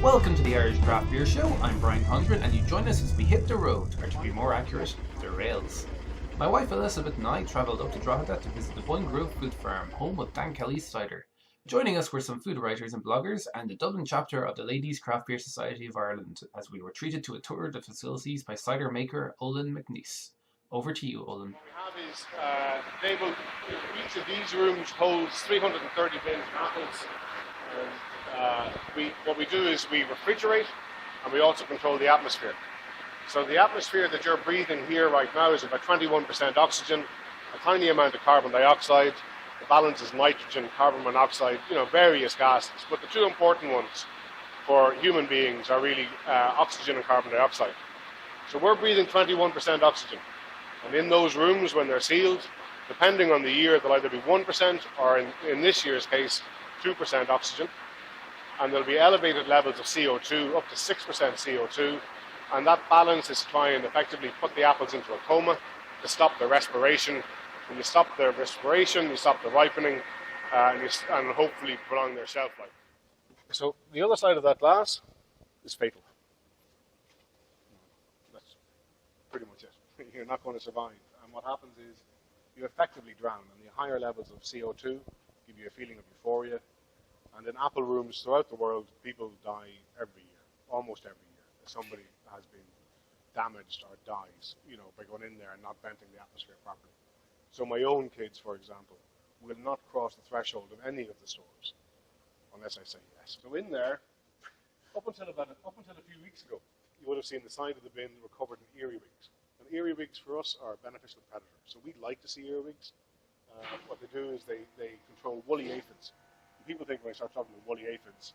Welcome to the Irish Craft Beer Show. I'm Brian Condren, and you join us as we hit the road, or to be more accurate, the rails. My wife Elizabeth and I travelled up to Drogheda to visit the Boyne Valley Fruit Farm, home of Dan Kelly's Cider. Joining us were some food writers and bloggers and the Dublin chapter of the Ladies Craft Beer Society of Ireland, as we were treated to a tour of the facilities by cider maker Olan McNeece. Over to you, Olan. What we have is table. Each of these rooms holds 330 bins of apples. What we do is we refrigerate and we also control the atmosphere. So the atmosphere that you're breathing here right now is about 21% oxygen, a tiny amount of carbon dioxide. The balance is nitrogen, carbon monoxide, various gases. But the two important ones for human beings are really oxygen and carbon dioxide. So we're breathing 21% oxygen. And in those rooms, when they're sealed, depending on the year, they'll either be 1% or in this year's case, 2% oxygen. And there'll be elevated levels of CO2, up to 6% CO2. And that balance is to try and effectively put the apples into a coma to stop their respiration. When you stop their respiration, you stop the ripening, and hopefully prolong their shelf life. So the other side of that glass is fatal. That's pretty much it. You're not going to survive. And what happens is you effectively drown. And the higher levels of CO2 give you a feeling of euphoria. And in apple rooms throughout the world, people die every year, almost every year. Somebody has been damaged or dies, by going in there and not venting the atmosphere properly. So my own kids, for example, will not cross the threshold of any of the stores unless I say yes. So in there, up until a few weeks ago, you would have seen the side of the bin were covered in earwigs. And earwigs for us are beneficial predators. So we'd like to see earwigs. What they do is they control woolly aphids. People think when I start talking about woolly aphids,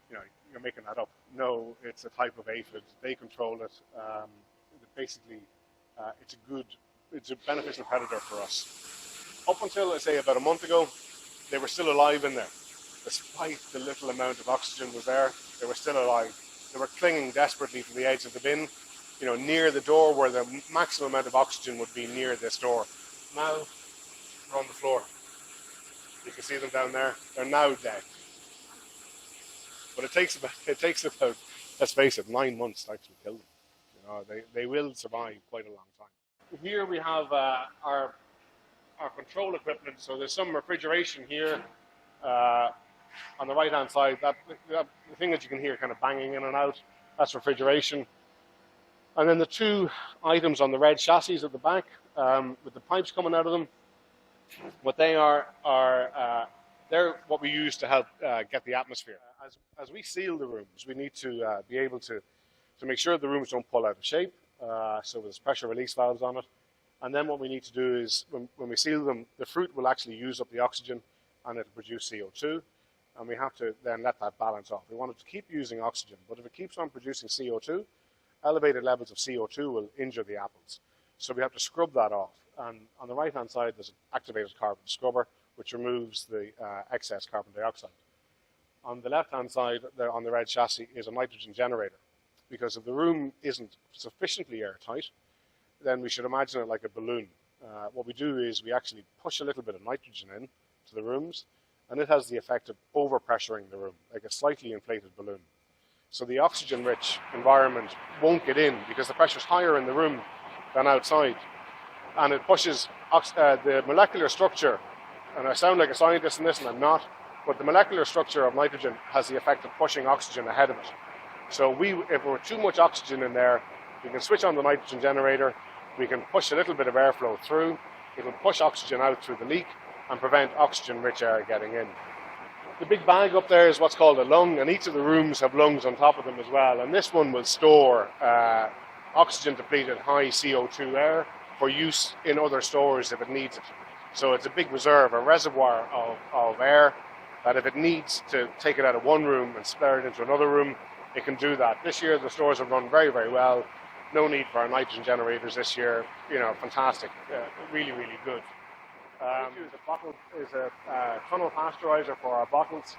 you're making that up. No, it's a type of aphid. They control it. Basically, it's a beneficial predator for us. Up until, I say, about a month ago, they were still alive in there. Despite the little amount of oxygen was there, they were still alive. They were clinging desperately to the edge of the bin, near the door where the maximum amount of oxygen would be near this door. Now, they're on the floor. You can see them down there. They're now dead. But it takes about, let's face it, 9 months to actually kill them. They will survive quite a long time. Here we have our control equipment. So there's some refrigeration here on the right-hand side. The thing that you can hear kind of banging in and out, that's refrigeration. And then the two items on the red chassis at the back, with the pipes coming out of them, what they are they're what we use to help get the atmosphere. As we seal the rooms, we need to be able to make sure the rooms don't pull out of shape. So there's pressure release valves on it. And then what we need to do is, when we seal them, the fruit will actually use up the oxygen and it'll produce CO2. And we have to then let that balance off. We want it to keep using oxygen, but if it keeps on producing CO2, elevated levels of CO2 will injure the apples. So we have to scrub that off. And on the right-hand side, there's an activated carbon scrubber, which removes the excess carbon dioxide. On the left-hand side, on the red chassis, is a nitrogen generator. Because if the room isn't sufficiently airtight, then we should imagine it like a balloon. What we do is we actually push a little bit of nitrogen in to the rooms, and it has the effect of overpressuring the room, like a slightly inflated balloon. So the oxygen-rich environment won't get in because the pressure's higher in the room than outside. And it pushes the molecular structure, and I sound like a scientist in this, and I'm not, but the molecular structure of nitrogen has the effect of pushing oxygen ahead of it. So if we're too much oxygen in there, we can switch on the nitrogen generator, we can push a little bit of airflow through, it'll push oxygen out through the leak and prevent oxygen-rich air getting in. The big bag up there is what's called a lung, and each of the rooms have lungs on top of them as well, and this one will store oxygen-depleted high CO2 air for use in other stores if it needs it. So it's a big reserve, a reservoir of air that if it needs to take it out of one room and spread it into another room, it can do that. This year the stores have run very, very well. No need for our nitrogen generators this year. Fantastic. Really, really good. The bottle is a tunnel pasteurizer for our bottles.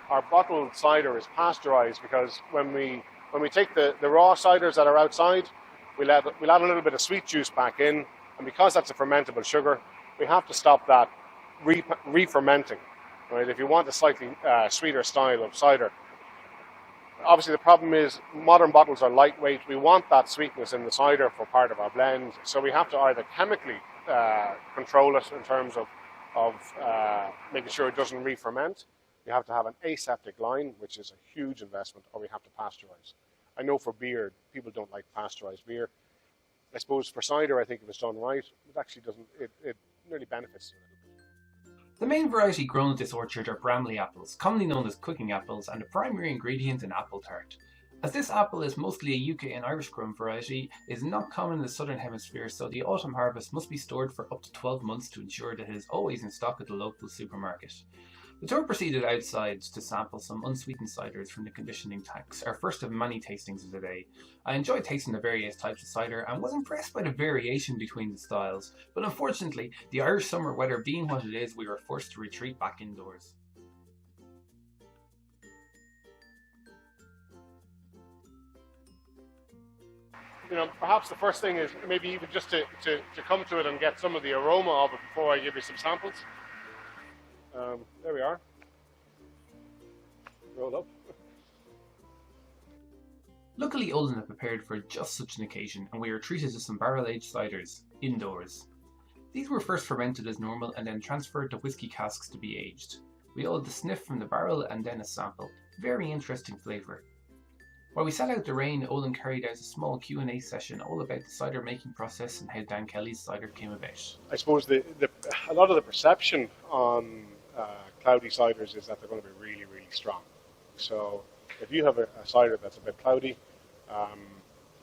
Our bottled cider is pasteurized because when we take the raw ciders that are outside, we'll add a little bit of sweet juice back in, and because that's a fermentable sugar, we have to stop that re-fermenting. Right? If you want a slightly sweeter style of cider, Obviously, the problem is modern bottles are lightweight. We want that sweetness in the cider for part of our blend, so we have to either chemically control it in terms of making sure it doesn't re-ferment. We have to have an aseptic line, which is a huge investment, or we have to pasteurize. I know for beer, people don't like pasteurized beer. I suppose for cider, I think if it's done right, it actually doesn't, it nearly benefits. The main variety grown at this orchard are Bramley apples, commonly known as cooking apples, and the primary ingredient in apple tart. As this apple is mostly a UK and Irish grown variety, it is not common in the southern hemisphere, so the autumn harvest must be stored for up to 12 months to ensure that it is always in stock at the local supermarket. The tour proceeded outside to sample some unsweetened ciders from the conditioning tanks, our first of many tastings of the day. I enjoyed tasting the various types of cider and was impressed by the variation between the styles, but unfortunately, the Irish summer weather being what it is, we were forced to retreat back indoors. Perhaps the first thing is maybe even just to come to it and get some of the aroma of it before I give you some samples. There we are. Roll up. Luckily, Olan had prepared for just such an occasion, and we were treated to some barrel-aged ciders, indoors. These were first fermented as normal and then transferred to whiskey casks to be aged. We all had a sniff from the barrel and then a sample. Very interesting flavour. While we sat out the rain, Olan carried out a small Q&A session all about the cider making process and how Dan Kelly's cider came about. I suppose a lot of the perception on cloudy ciders is that they're going to be really, really strong. So if you have a cider that's a bit cloudy,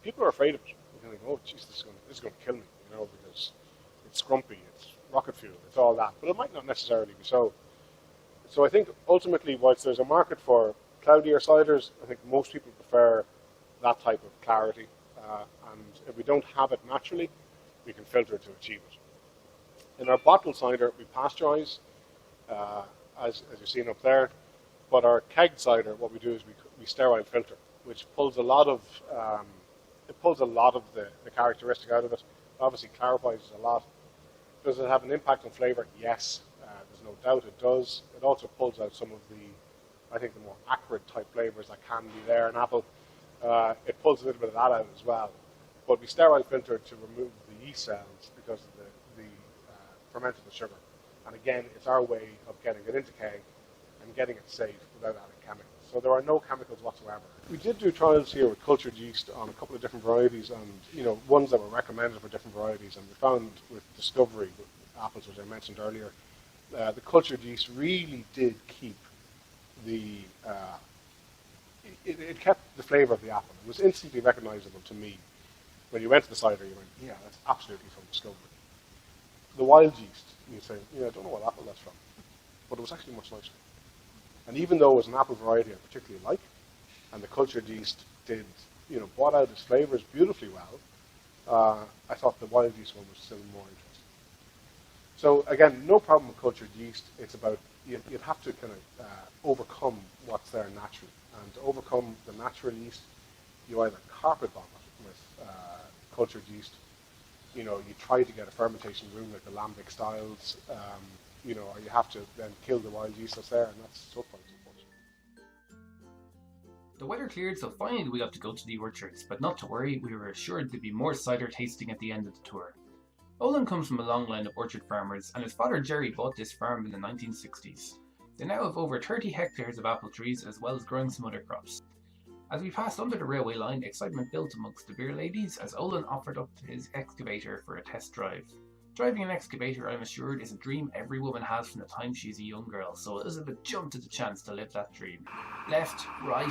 people are afraid of it. They're going to go, oh, geez, this is going to kill me, because it's scrumpy, it's rocket fuel, it's all that. But it might not necessarily be so. So I think ultimately, whilst there's a market for cloudier ciders, I think most people prefer that type of clarity. And if we don't have it naturally, we can filter it to achieve it. In our bottled cider, we pasteurize, as you're seeing up there. But our kegged cider, what we do is we sterile filter, which pulls a lot of the characteristic out of it. Obviously clarifies it a lot. Does it have an impact on flavour? Yes, there's no doubt it does. It also pulls out some of the more acrid type flavours that can be there in apple. It pulls a little bit of that out as well. But we sterile filter to remove the yeast cells because of the fermentable sugar. And again, it's our way of getting it into keg and getting it safe without adding chemicals. So there are no chemicals whatsoever. We did do trials here with cultured yeast on a couple of different varieties, and ones that were recommended for different varieties. And we found with Discovery, with apples, which I mentioned earlier, the cultured yeast really did keep it kept the flavour of the apple. It was instantly recognisable to me. When you went to the cider, you went, yeah, that's absolutely from Discovery. The wild yeast, you say, I don't know what apple that's from, but it was actually much nicer. And even though it was an apple variety I particularly like, and the cultured yeast brought out its flavours beautifully well, I thought the wild yeast one was still more interesting. So again, no problem with cultured yeast. It's about you'd have to kind of overcome what's there naturally. And to overcome the natural yeast, you either carpet bomb it with cultured yeast. You try to get a fermentation room like the lambic styles, or you have to then kill the wild yeast that's there, and that's so fun. The weather cleared, so finally we got to go to the orchards, but not to worry, we were assured there'd be more cider tasting at the end of the tour. Olan comes from a long line of orchard farmers, and his father Jerry bought this farm in the 1960s. They now have over 30 hectares of apple trees, as well as growing some other crops. As we passed under the railway line, excitement built amongst the beer ladies as Olan offered up his excavator for a test drive. Driving an excavator, I'm assured, is a dream every woman has from the time she's a young girl, so Elizabeth jumped at the chance to live that dream. Left, right,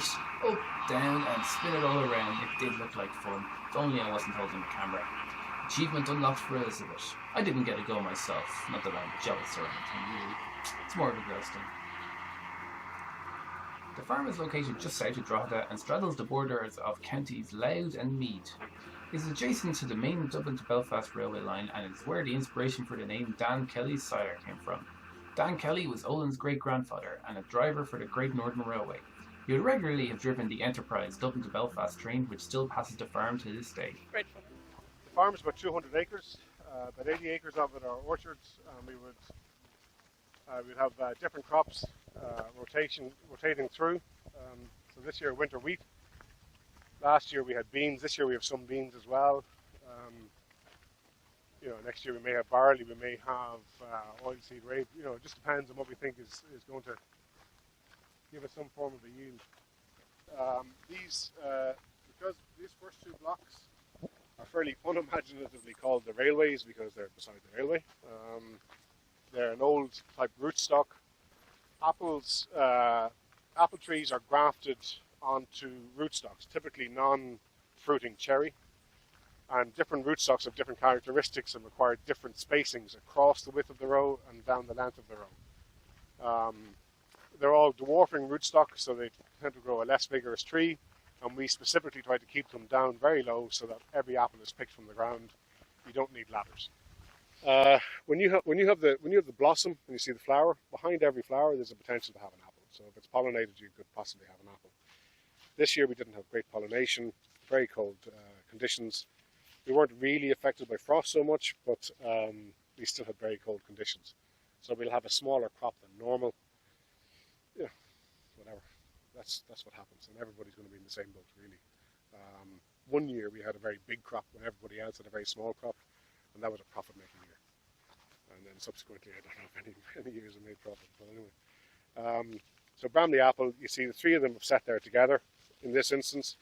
up, down, and spin it all around. It did look like fun, if only I wasn't holding the camera. Achievement unlocked for Elizabeth. I didn't get a go myself, not that I'm jealous or anything really. It's more of a girl's thing. The farm is located just south of Drogheda and straddles the borders of counties Louth and Meath. It is adjacent to the main Dublin to Belfast railway line, and it is where the inspiration for the name Dan Kelly's cider came from. Dan Kelly was Olan's great-grandfather and a driver for the Great Northern Railway. He would regularly have driven the Enterprise Dublin to Belfast train, which still passes the farm to this day. Great fun. The farm is about 200 acres. About 80 acres of it are orchards, and we'd have different crops rotating through. So this year winter wheat. Last year we had beans. This year we have some beans as well. Next year we may have barley. We may have oilseed rape. It just depends on what we think is going to give us some form of a yield. Because these first two blocks are fairly unimaginatively called the railways because they're beside the railway. They're an old type rootstock. Apple trees are grafted onto rootstocks, typically non-fruiting cherry. And different rootstocks have different characteristics and require different spacings across the width of the row and down the length of the row. They're all dwarfing rootstocks, so they tend to grow a less vigorous tree, and we specifically try to keep them down very low so that every apple is picked from the ground. You don't need ladders. When you have the blossom and you see the flower, behind every flower there's a potential to have an apple. So if it's pollinated, you could possibly have an apple. This year we didn't have great pollination, very cold conditions. We weren't really affected by frost so much, but we still had very cold conditions. So we'll have a smaller crop than normal. Yeah, whatever. That's what happens, and everybody's going to be in the same boat, really. One year we had a very big crop when everybody else had a very small crop, and that was a profit-making year. And then subsequently, I don't know if any years have made profit, but anyway. So Bramley apple, you see the three of them have set there together in this instance.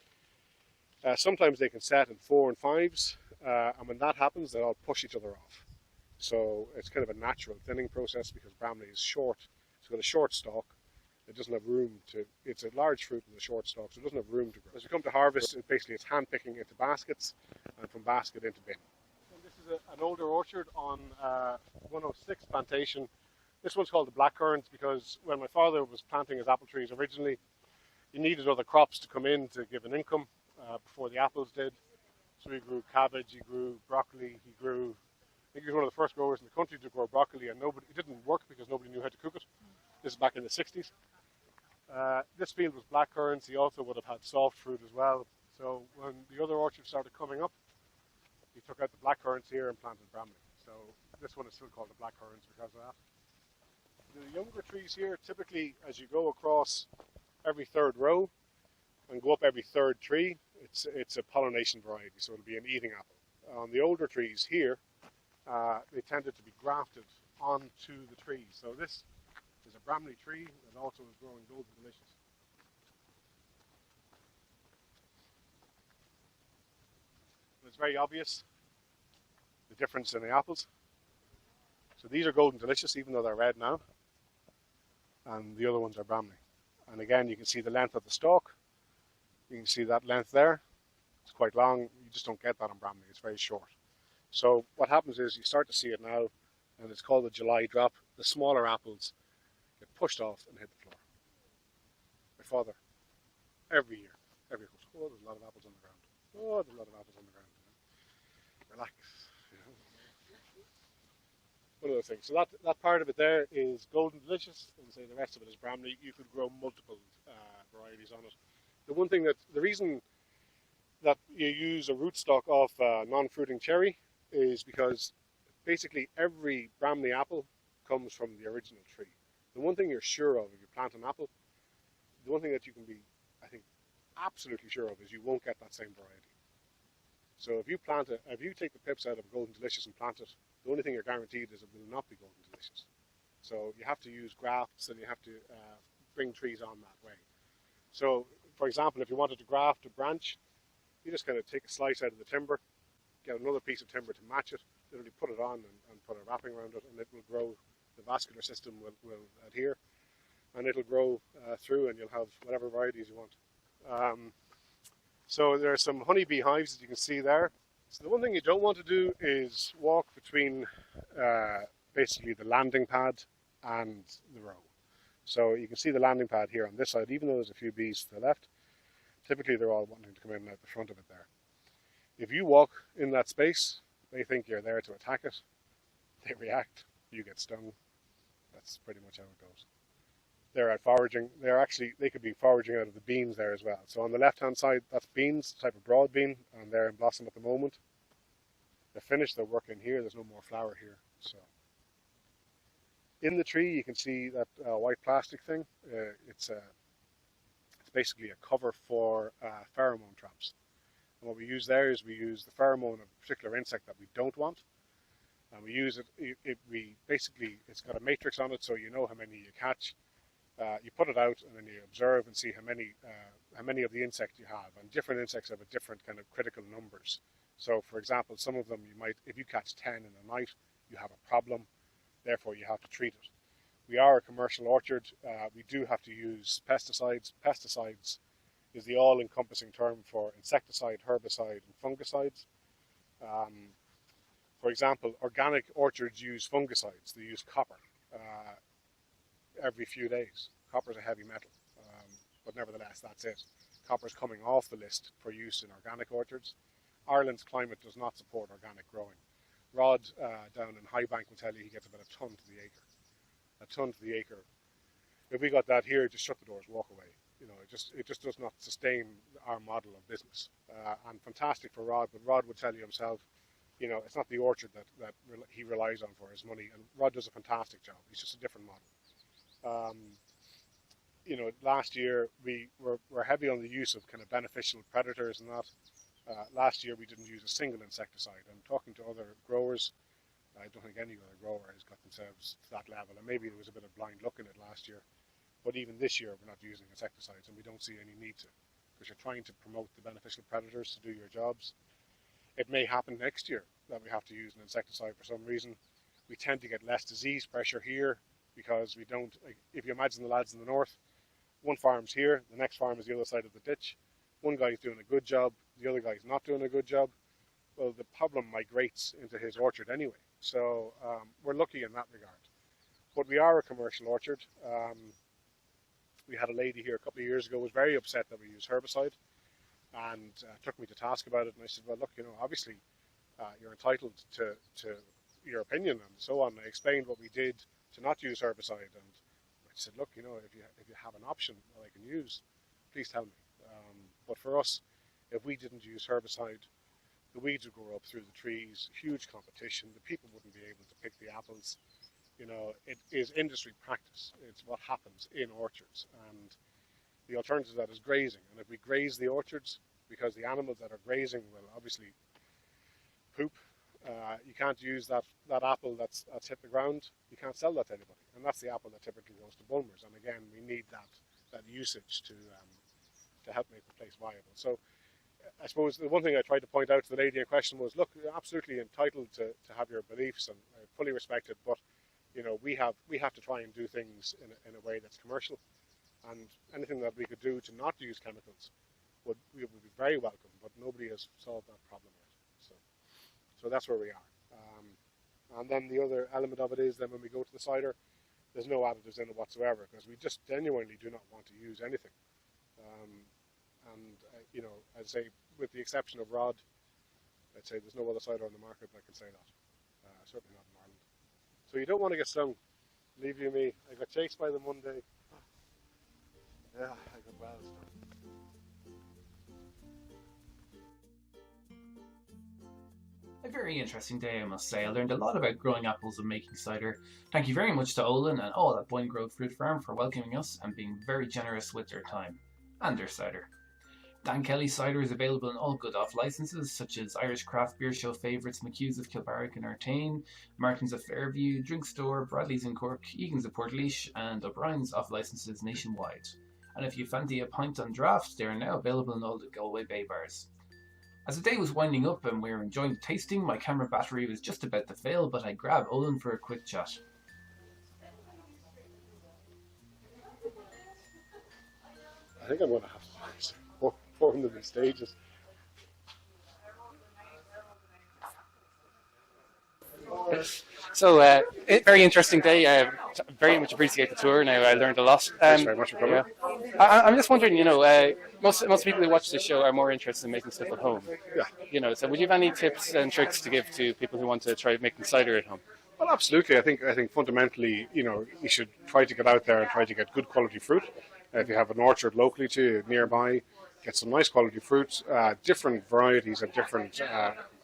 Sometimes they can set in 4 and 5s, and when that happens, they all push each other off. So it's kind of a natural thinning process because Bramley is short. It's got a short stalk. It doesn't have room to, it's a large fruit with a short stalk, so it doesn't have room to grow. As we come to harvest, it's hand picking into baskets and from basket into bin. And this is an older orchard on 106 plantation. This one's called the blackcurrants because when my father was planting his apple trees originally, he needed other crops to come in to give an income before the apples did. So he grew cabbage, he grew broccoli, he was one of the first growers in the country to grow broccoli, and it didn't work because nobody knew how to cook it. This is back in the 60s. This field was blackcurrants. He also would have had soft fruit as well. So when the other orchards started coming up, he took out the blackcurrants here and planted Bramley. So this one is still called the blackcurrants because of that. The younger trees here, typically as you go across every third row and go up every third tree, it's a pollination variety, so it'll be an eating apple. On the older trees here, they tended to be grafted onto the trees. So this is a Bramley tree that also is growing Golden Delicious. It's very obvious the difference in the apples. So these are Golden Delicious, even though they're red now, and the other ones are Bramley. And again, you can see the length of the stalk. You can see that length there. It's quite long. You just don't get that on Bramley. It's very short. So what happens is you start to see it now, and it's called the July drop. The smaller apples get pushed off and hit the floor. My father, every year, goes, oh, there's a lot of apples on the ground. Oh, there's a lot of apples on the ground. Relax. One of those things. So that part of it there is Golden Delicious, and say the rest of it is Bramley. You could grow multiple varieties on it. The reason that you use a rootstock of non-fruiting cherry is because basically every Bramley apple comes from the original tree. The one thing you're sure of if you plant an apple, the one thing that you can be, I think, absolutely sure of is you won't get that same variety. So if you take the pips out of Golden Delicious and plant it, the only thing you're guaranteed is it will not be Golden Delicious. So you have to use grafts and you have to bring trees on that way. So, for example, if you wanted to graft a branch, you just kind of take a slice out of the timber, get another piece of timber to match it, literally put it on and put a wrapping around it, and it will grow. The vascular system will adhere, and it'll grow through, and you'll have whatever varieties you want. So there are some honeybee hives that you can see there. So the one thing you don't want to do is walk between basically the landing pad and the row. So you can see the landing pad here on this side, even though there's a few bees to the left. Typically they're all wanting to come in and out the front of it there. If you walk in that space, they think you're there to attack it. They react, you get stung. That's pretty much how it goes. They're out foraging. They could be foraging out of the beans there as well. So on the left-hand side, that's beans, type of broad bean, and they're in blossom at the moment. They're finished their work in here. There's no more flower here. So in the tree, you can see that white plastic thing. It's basically a cover for pheromone traps. And what we use there is we use the pheromone of a particular insect that we don't want, and we use it. It's got a matrix on it, so you know how many you catch. You put it out, and then you observe and see how many of the insect you have. And different insects have a different kind of critical numbers. So, for example, some of them if you catch 10 in a night, you have a problem. Therefore, you have to treat it. We are a commercial orchard. We do have to use pesticides. Pesticides is the all-encompassing term for insecticide, herbicide, and fungicides. For example, organic orchards use fungicides. They use copper every few days. Copper is a heavy metal, but nevertheless, that's it. Copper is coming off the list for use in organic orchards. Ireland's climate does not support organic growing. Rod down in Highbank will tell you he gets about a ton to the acre. A ton to the acre. If we got that here, just shut the doors, walk away. It just does not sustain our model of business. And fantastic for Rod, but Rod would tell you himself, it's not the orchard that he relies on for his money. And Rod does a fantastic job. He's just a different model. Last year we were heavy on the use of kind of beneficial predators and that. Last year we didn't use a single insecticide. I'm talking to other growers. I don't think any other grower has got themselves to that level, and maybe there was a bit of blind luck in it last year. But even this year we're not using insecticides, and we don't see any need to, because you're trying to promote the beneficial predators to do your jobs. It may happen next year that we have to use an insecticide for some reason. We tend to get less disease pressure here because we don't, if you imagine the lads in the north, one farm's here, the next farm is the other side of the ditch. One guy's doing a good job, the other guy's not doing a good job. Well, the problem migrates into his orchard anyway. So we're lucky in that regard. But we are a commercial orchard. We had a lady here a couple of years ago who was very upset that we use herbicide, and took me to task about it. And I said, well, look, obviously you're entitled to your opinion and so on. I explained what we did to not use herbicide, and I said, look, if you have an option that I can use, please tell me. But for us, if we didn't use herbicide, the weeds would grow up through the trees, huge competition, the people wouldn't be able to pick the apples. It is industry practice. It's what happens in orchards. And the alternative to that is grazing. And if we graze the orchards, because the animals that are grazing will obviously poop, you can't use that apple that's hit the ground. You can't sell that to anybody. And that's the apple that typically goes to Bulmers. And again, we need that usage to help make the place viable. So I suppose the one thing I tried to point out to the lady in question was, look, you're absolutely entitled to have your beliefs, and I fully respect it, but we have to try and do things in a way that's commercial, and anything that we could do to not use chemicals would be very welcome, but nobody has solved that problem yet. So that's where we are. And then the other element of it is then when we go to the cider, there's no additives in it whatsoever, because we just genuinely do not want to use anything. I'd say, with the exception of Rod, I'd say there's no other cider on the market that can say that. Certainly not in Ireland. So you don't want to get stung. Believe you me, I got chased by them one day. Yeah, I got well stung. A very interesting day, I must say. I learned a lot about growing apples and making cider. Thank you very much to Olan and all at Boyne Valley Fruit Farm for welcoming us and being very generous with their time and their cider. Dan Kelly's cider is available in all good off licenses such as Irish Craft Beer Show favourites McHugh's of Kilbarrack and Artane, Martin's of Fairview, Drink Store, Bradley's in Cork, Egan's of Portlaoise, and O'Brien's off licenses nationwide. And if you fancy a pint on draft, they are now available in all the Galway Bay bars. As the day was winding up and we were enjoying the tasting, my camera battery was just about to fail, but I grabbed Olan for a quick chat. I think I'm going to have to form them in stages. So, very interesting day. Very much appreciate the tour. Now, I learned a lot. Thanks very much for coming. Yeah. I'm just wondering, most people who watch the show are more interested in making stuff at home. Yeah. So would you have any tips and tricks to give to people who want to try making cider at home? Well, absolutely. I think fundamentally, you should try to get out there and try to get good quality fruit. If you have an orchard locally to you, nearby, get some nice quality fruits. Different varieties have different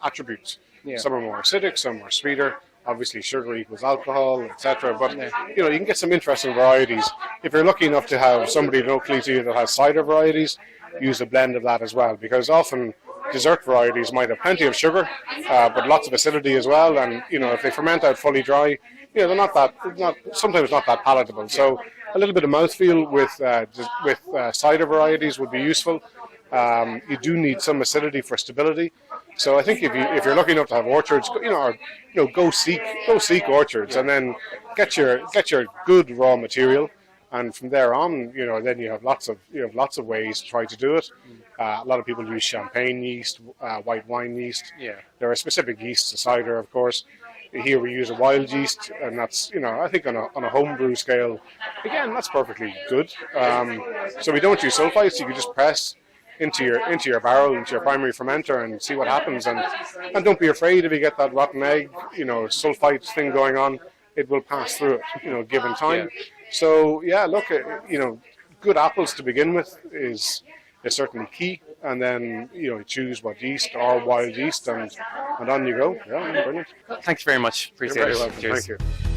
attributes. Yeah. Some are more acidic, some are sweeter. Obviously, sugar equals alcohol, etc. But you can get some interesting varieties. If you're lucky enough to have somebody locally to you that has cider varieties, use a blend of that as well, because often dessert varieties might have plenty of sugar, but lots of acidity as well. And if they ferment out fully dry, they're sometimes not that palatable. So a little bit of mouthfeel with cider varieties would be useful. You do need some acidity for stability. So I think if you're lucky enough to have orchards, go seek orchards, and then get your good raw material, and from there on, then you have lots of ways to try to do it. A lot of people use champagne yeast, white wine yeast. Yeah. There are specific yeasts to cider, of course. Here we use a wild yeast, and that's I think on a home brew scale, again, that's perfectly good. So we don't use sulfites. You can just press into your barrel, into your primary fermenter, and see what happens. And don't be afraid if you get that rotten egg, sulfite thing going on. It will pass through it, given time. Yeah. So yeah, look, good apples to begin with is certainly key. And then choose what yeast or wild yeast, and on you go. Yeah, brilliant. Thanks very much. Appreciate You're very it. welcome. Cheers. Thank you.